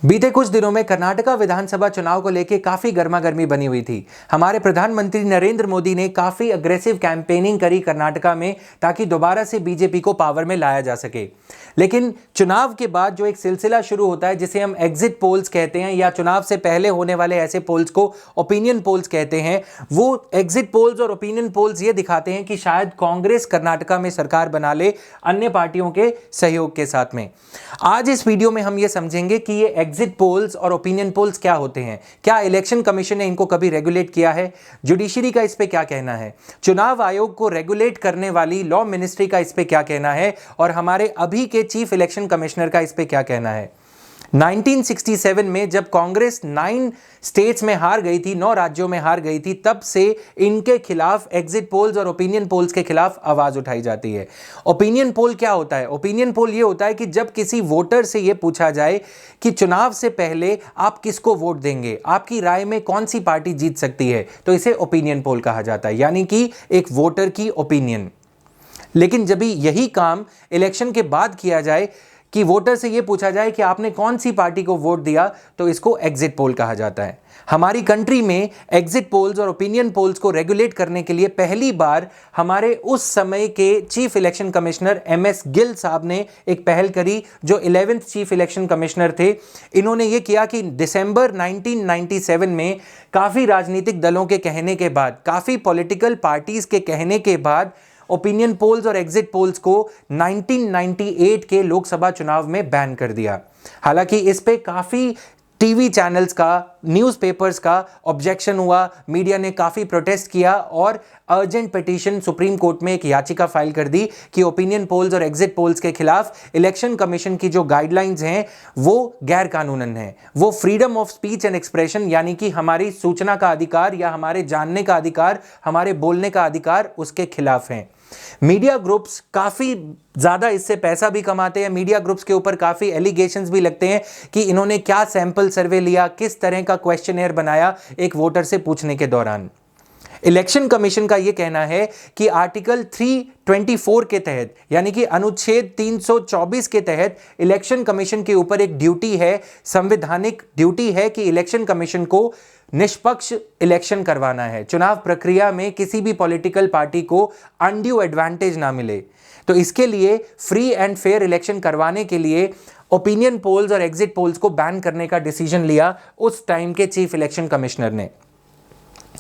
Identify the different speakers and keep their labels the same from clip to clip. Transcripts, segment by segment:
Speaker 1: बीते कुछ दिनों में कर्नाटका विधानसभा चुनाव को लेकर काफी गर्मागर्मी बनी हुई थी। हमारे प्रधानमंत्री नरेंद्र मोदी ने काफी अग्रेसिव कैंपेनिंग करी कर्नाटका में ताकि दोबारा से बीजेपी को पावर में लाया जा सके। लेकिन चुनाव के बाद जो एक सिलसिला शुरू होता है जिसे हम एग्जिट पोल्स कहते हैं या चुनाव से पहले होने वाले ऐसे पोल्स को ओपिनियन पोल्स कहते हैं, वो एग्जिट पोल्स और ओपिनियन पोल्स ये दिखाते हैं कि शायद कांग्रेस कर्नाटका में सरकार बना ले अन्य पार्टियों के सहयोग के साथ में। आज इस वीडियो में हम ये समझेंगे कि ये एग्जिट पोल्स और ओपिनियन पोल्स क्या होते हैं, क्या इलेक्शन कमीशन ने इनको कभी रेगुलेट किया है, जुडिशरी का इस पे क्या कहना है, चुनाव आयोग को रेगुलेट करने वाली लॉ मिनिस्ट्री का इस पे क्या कहना है और हमारे अभी के चीफ इलेक्शन कमिश्नर का इस पे क्या कहना है। 1967 में जब कांग्रेस 9 स्टेट्स में हार गई थी, 9 राज्यों में हार गई थी, तब से इनके खिलाफ एग्जिट पोल्स और ओपिनियन पोल्स के खिलाफ आवाज उठाई जाती है। ओपिनियन पोल क्या होता है? ओपिनियन पोल ये होता है कि जब किसी वोटर से ये पूछा जाए कि चुनाव से पहले आप किसको वोट देंगे, आपकी राय में कौन सी पार्टी जीत सकती है, तो इसे ओपिनियन पोल कहा जाता है, यानी कि एक वोटर की ओपिनियन। लेकिन जब यही काम इलेक्शन के बाद किया जाए कि वोटर से यह पूछा जाए कि आपने कौन सी पार्टी को वोट दिया, तो इसको एग्जिट पोल कहा जाता है। हमारी कंट्री में एग्जिट पोल्स और ओपिनियन पोल्स को रेगुलेट करने के लिए पहली बार हमारे उस समय के chief election commissioner MS Gill साहब ने एक पहल करी, जो 11th चीफ इलेक्शन कमिश्नर थे। इन्होंने ये किया कि दिसंबर 1997 में काफ़ी राजनीतिक दलों के कहने के बाद, काफ़ी पॉलिटिकल पार्टीज के कहने के बाद ओपिनियन पोल्स और एग्जिट पोल्स को 1998 के लोकसभा चुनाव में बैन कर दिया। हालांकि इस पे काफ़ी टीवी चैनल्स का, न्यूज़पेपर्स का ऑब्जेक्शन हुआ, मीडिया ने काफ़ी प्रोटेस्ट किया और अर्जेंट पिटीशन सुप्रीम कोर्ट में एक याचिका फाइल कर दी कि ओपिनियन पोल्स और एग्जिट पोल्स के खिलाफ इलेक्शन कमीशन की जो गाइडलाइंस हैं वो गैर कानूनन हैं, वो freedom of speech and expression यानी कि हमारी सूचना का अधिकार या हमारे जानने का अधिकार, हमारे बोलने का अधिकार, उसके खिलाफ हैं। मीडिया ग्रुप्स काफ़ी ज़्यादा इससे पैसा भी कमाते हैं। मीडिया ग्रुप्स के ऊपर काफ़ी एलिगेशंस भी लगते हैं कि इन्होंने क्या सैंपल सर्वे लिया, किस तरह का क्वेश्चनेयर बनाया एक वोटर से पूछने के दौरान। इलेक्शन कमीशन का यह कहना है कि आर्टिकल 324 के तहत यानी कि अनुच्छेद 324 के तहत इलेक्शन कमीशन के ऊपर एक ड्यूटी है, संवैधानिक ड्यूटी है कि इलेक्शन कमीशन को निष्पक्ष इलेक्शन करवाना है। चुनाव प्रक्रिया में किसी भी पॉलिटिकल पार्टी को अनड्यू एडवांटेज ना मिले। तो इसके लिए फ्री एंड फेयर इलेक्शन करवाने के लिए ओपिनियन पोल्स और एग्जिट पोल्स को बैन करने का डिसीजन लिया उस टाइम के चीफ इलेक्शन कमिश्नर ने।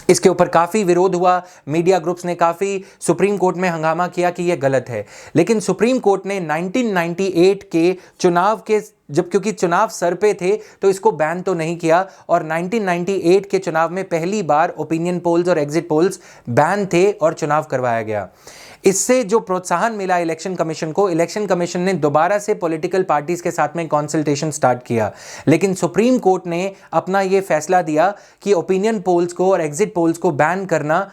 Speaker 1: इसके ऊपर काफ़ी विरोध हुआ, मीडिया ग्रुप्स ने काफ़ी सुप्रीम कोर्ट में हंगामा किया कि यह गलत है। लेकिन सुप्रीम कोर्ट ने 1998 के चुनाव के क्योंकि चुनाव सर पे थे तो इसको बैन तो नहीं किया और 1998 के चुनाव में पहली बार ओपिनियन पोल्स और एग्जिट पोल्स बैन थे और चुनाव करवाया गया। इससे जो प्रोत्साहन मिला इलेक्शन कमीशन को, इलेक्शन कमीशन ने दोबारा से पॉलिटिकल पार्टीज के साथ में कंसल्टेशन स्टार्ट किया। लेकिन सुप्रीम कोर्ट ने अपना ये फैसला दिया कि ओपिनियन पोल्स को और एग्जिट पोल्स को बैन करना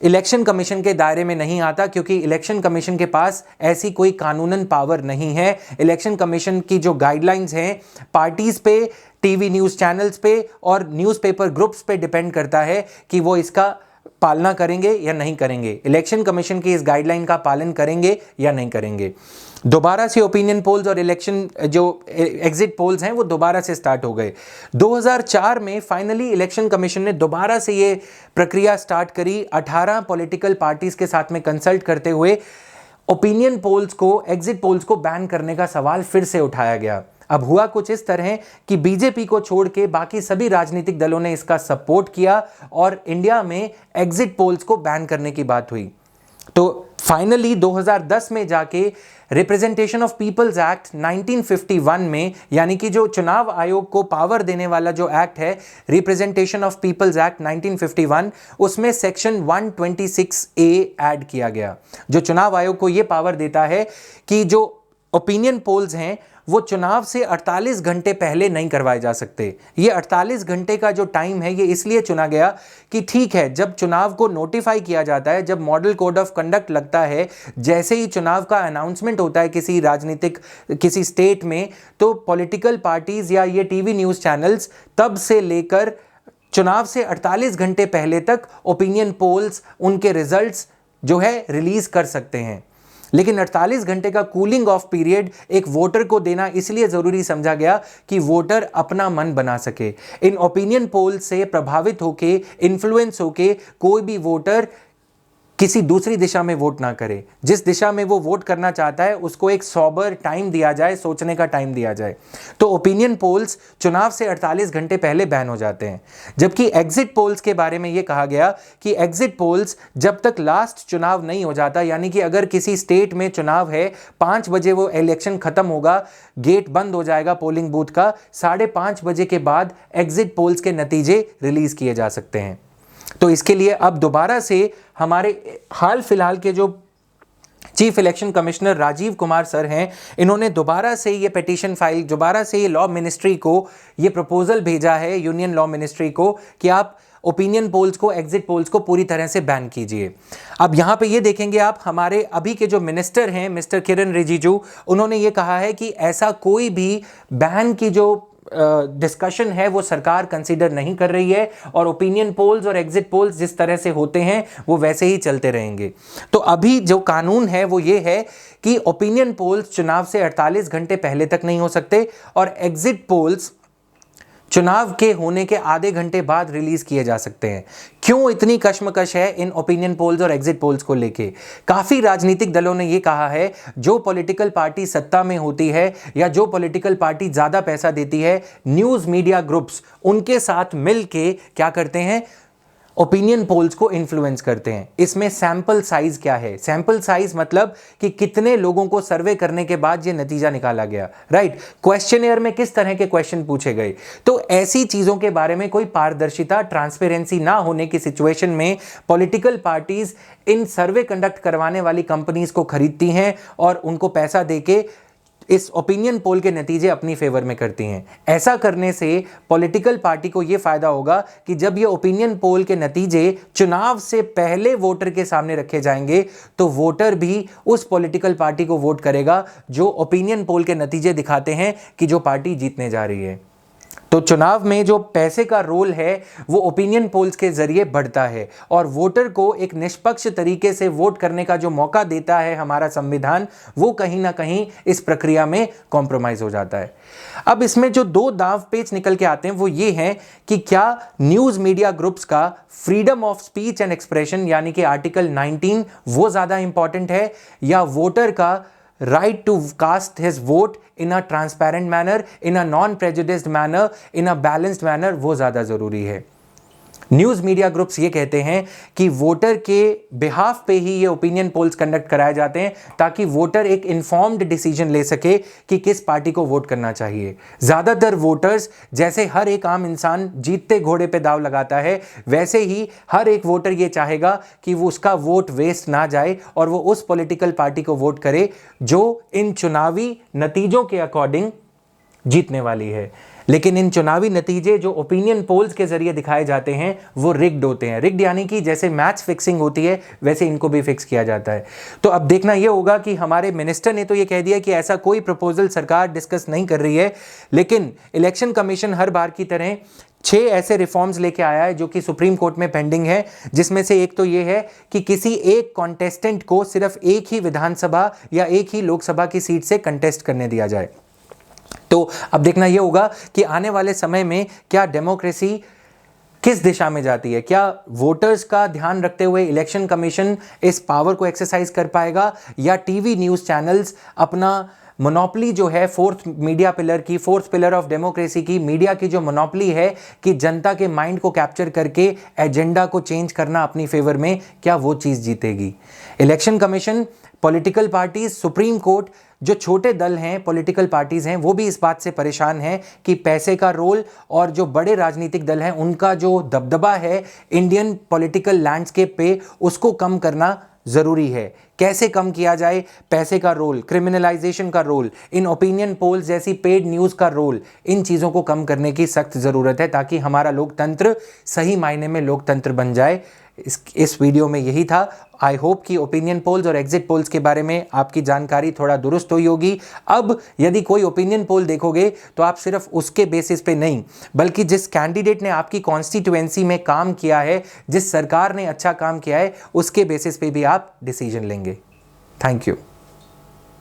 Speaker 1: इलेक्शन कमीशन के दायरे में नहीं आता, क्योंकि इलेक्शन कमीशन के पास ऐसी कोई कानूनन पावर नहीं है। इलेक्शन कमीशन की जो गाइडलाइंस हैं पार्टीज पे, टीवी न्यूज़ चैनल्स पे और न्यूज़पेपर ग्रुप्स पे डिपेंड करता है कि वो इसका पालना करेंगे या नहीं करेंगे, इलेक्शन कमीशन की इस गाइडलाइन का पालन करेंगे या नहीं करेंगे। दोबारा से ओपिनियन पोल्स और इलेक्शन जो एग्जिट पोल्स हैं वो दोबारा से स्टार्ट हो गए। 2004 में फाइनली इलेक्शन कमीशन ने दोबारा से ये प्रक्रिया स्टार्ट करी। 18 पॉलिटिकल पार्टीज के साथ में कंसल्ट करते हुए ओपिनियन पोल्स को, एग्जिट पोल्स को बैन करने का सवाल फिर से उठाया गया। अब हुआ कुछ इस तरह कि बीजेपी को छोड़ के बाकी सभी राजनीतिक दलों ने इसका सपोर्ट किया और इंडिया में एग्जिट पोल्स को बैन करने की बात हुई। तो फाइनली 2010 में जाके रिप्रेजेंटेशन ऑफ पीपल्स एक्ट 1951 में, यानी कि जो चुनाव आयोग को पावर देने वाला जो एक्ट है, रिप्रेजेंटेशन ऑफ पीपल्स एक्ट 1951, उसमें सेक्शन 126A ऐड किया गया, जो चुनाव आयोग को यह पावर देता है कि जो ओपिनियन पोल्स हैं वो चुनाव से 48 घंटे पहले नहीं करवाए जा सकते। ये 48 घंटे का जो टाइम है ये इसलिए चुना गया कि ठीक है, जब चुनाव को नोटिफाई किया जाता है, जब मॉडल कोड ऑफ कंडक्ट लगता है, जैसे ही चुनाव का अनाउंसमेंट होता है किसी स्टेट में, तो पॉलिटिकल पार्टीज या ये टीवी न्यूज़ चैनल्स तब से लेकर चुनाव से 48 घंटे पहले तक ओपिनियन पोल्स, उनके रिजल्ट्स जो है रिलीज कर सकते हैं। लेकिन 48 घंटे का कूलिंग ऑफ पीरियड एक वोटर को देना इसलिए जरूरी समझा गया कि वोटर अपना मन बना सके। इन ओपिनियन पोल से प्रभावित होके, इन्फ्लुएंस होके कोई भी वोटर किसी दूसरी दिशा में वोट ना करे। जिस दिशा में वो वोट करना चाहता है उसको एक सोबर टाइम दिया जाए, सोचने का टाइम दिया जाए। तो ओपिनियन पोल्स चुनाव से 48 घंटे पहले बैन हो जाते हैं। जबकि एग्जिट पोल्स के बारे में ये कहा गया कि एग्जिट पोल्स जब तक लास्ट चुनाव नहीं हो जाता, यानी कि अगर किसी स्टेट में चुनाव है, 5 बजे वो इलेक्शन खत्म होगा, गेट बंद हो जाएगा पोलिंग बूथ का, 5:30 बजे के बाद एग्जिट पोल्स के नतीजे रिलीज किए जा सकते हैं। तो इसके लिए अब दोबारा से हमारे हाल फिलहाल के जो chief election commissioner Rajiv Kumar sir हैं, इन्होंने दोबारा से ये पिटीशन फाइल, दोबारा से ये लॉ मिनिस्ट्री को ये प्रपोजल भेजा है, यूनियन लॉ मिनिस्ट्री को, कि आप ओपिनियन पोल्स को, एग्जिट पोल्स को पूरी तरह से बैन कीजिए। अब यहां पे ये देखेंगे आप, हमारे अभी के जो मिनिस्टर हैं मिस्टर किरण रिजिजू, उन्होंने ये कहा है कि ऐसा कोई भी बैन की जो डिस्कशन है वो सरकार कंसीडर नहीं कर रही है, और ओपिनियन पोल्स और एग्जिट पोल्स जिस तरह से होते हैं वो वैसे ही चलते रहेंगे। तो अभी जो कानून है वो ये है कि ओपिनियन पोल्स चुनाव से 48 घंटे पहले तक नहीं हो सकते, और एग्जिट पोल्स चुनाव के होने के आधे घंटे बाद रिलीज किए जा सकते हैं। क्यों इतनी कश्मकश है इन ओपिनियन पोल्स और एग्जिट पोल्स को लेके? काफी राजनीतिक दलों ने यह कहा है, जो पॉलिटिकल पार्टी सत्ता में होती है या जो पॉलिटिकल पार्टी ज्यादा पैसा देती है, न्यूज मीडिया ग्रुप्स उनके साथ मिलके क्या करते हैं, ओपिनियन पोल्स को इन्फ्लुएंस करते हैं। इसमें सैंपल साइज क्या है? सैंपल साइज मतलब कि कितने लोगों को सर्वे करने के बाद ये नतीजा निकाला गया, राइट। क्वेश्चनेयर में किस तरह के क्वेश्चन पूछे गए, तो ऐसी चीजों के बारे में कोई पारदर्शिता, ट्रांसपेरेंसी ना होने की सिचुएशन में political parties in survey conduct करवाने वाली कंपनीज को खरीदती हैं और उनको पैसा देके इस ओपिनियन पोल के नतीजे अपनी फेवर में करती हैं। ऐसा करने से पॉलिटिकल पार्टी को यह फायदा होगा कि जब ये ओपिनियन पोल के नतीजे चुनाव से पहले वोटर के सामने रखे जाएंगे तो वोटर भी उस पॉलिटिकल पार्टी को वोट करेगा जो ओपिनियन पोल के नतीजे दिखाते हैं कि जो पार्टी जीतने जा रही है। तो चुनाव में जो पैसे का रोल है वो ओपिनियन पोल्स के जरिए बढ़ता है, और वोटर को एक निष्पक्ष तरीके से वोट करने का जो मौका देता है हमारा संविधान, वो कहीं ना कहीं इस प्रक्रिया में कॉम्प्रोमाइज हो जाता है। अब इसमें जो दो दांव पेच निकल के आते हैं वो ये हैं कि क्या न्यूज मीडिया ग्रुप्स का freedom of speech and expression यानी कि आर्टिकल 19 वो ज्यादा इंपॉर्टेंट है, या वोटर का right to cast his vote in a transparent manner, in a non-prejudiced manner, in a balanced manner, वो ज़्यादा ज़रूरी है। न्यूज़ मीडिया ग्रुप्स ये कहते हैं कि वोटर के बिहाफ पे ही ये ओपिनियन पोल्स कंडक्ट कराए जाते हैं ताकि वोटर एक इन्फॉर्म्ड डिसीजन ले सके कि किस पार्टी को वोट करना चाहिए। ज़्यादातर वोटर्स, जैसे हर एक आम इंसान जीतते घोड़े पे दाव लगाता है, वैसे ही हर एक वोटर ये चाहेगा कि वो उसका वोट वेस्ट ना जाए और वो उस पॉलिटिकल पार्टी को वोट करे जो इन चुनावी नतीजों के अकॉर्डिंग जीतने वाली है। लेकिन इन चुनावी नतीजे जो ओपिनियन पोल्स के जरिए दिखाए जाते हैं वो रिग्ड होते हैं। रिग्ड यानी कि जैसे मैच फिक्सिंग होती है वैसे इनको भी फिक्स किया जाता है। तो अब देखना यह होगा कि हमारे मिनिस्टर ने तो ये कह दिया कि ऐसा कोई प्रपोजल सरकार डिस्कस नहीं कर रही है, लेकिन इलेक्शन कमीशन हर बार की तरह 6 ऐसे रिफॉर्म्स लेके आया है जो कि सुप्रीम कोर्ट में पेंडिंग है, जिसमें से एक तो ये है कि किसी एक कॉन्टेस्टेंट को सिर्फ एक ही विधानसभा या एक ही लोकसभा की सीट से कंटेस्ट करने दिया जाए। तो अब देखना यह होगा कि आने वाले समय में क्या डेमोक्रेसी किस दिशा में जाती है, क्या वोटर्स का ध्यान रखते हुए इलेक्शन कमीशन इस पावर को एक्सरसाइज कर पाएगा, या टीवी न्यूज़ चैनल्स अपना मोनोपली जो है फोर्थ मीडिया पिलर की, फोर्थ पिलर ऑफ डेमोक्रेसी की, मीडिया की जो मोनोपली है कि जनता के माइंड को कैप्चर करके एजेंडा को चेंज करना अपनी फेवर में, क्या वो चीज़ जीतेगी। Election commission, political parties, supreme court, जो छोटे दल हैं, पॉलिटिकल पार्टीज हैं, वो भी इस बात से परेशान हैं कि पैसे का रोल और जो बड़े राजनीतिक दल हैं उनका जो दबदबा है इंडियन पॉलिटिकल लैंडस्केप पे, उसको कम करना ज़रूरी है। कैसे कम किया जाए? पैसे का रोल, क्रिमिनलाइजेशन का रोल, इन ओपिनियन पोल्स जैसी पेड न्यूज़ का रोल, इन चीज़ों को कम करने की सख्त ज़रूरत है ताकि हमारा लोकतंत्र सही मायने में लोकतंत्र बन जाए। इस वीडियो में यही था। आई होप कि ओपिनियन पोल्स और एग्जिट पोल्स के बारे में आपकी जानकारी थोड़ा दुरुस्त हुई होगी। अब यदि कोई ओपिनियन पोल देखोगे तो आप सिर्फ उसके बेसिस पे नहीं, बल्कि जिस कैंडिडेट ने आपकी कॉन्स्टिट्यूएंसी में काम किया है, जिस सरकार ने अच्छा काम किया है, उसके बेसिस पे भी आप डिसीजन लेंगे। Thank you.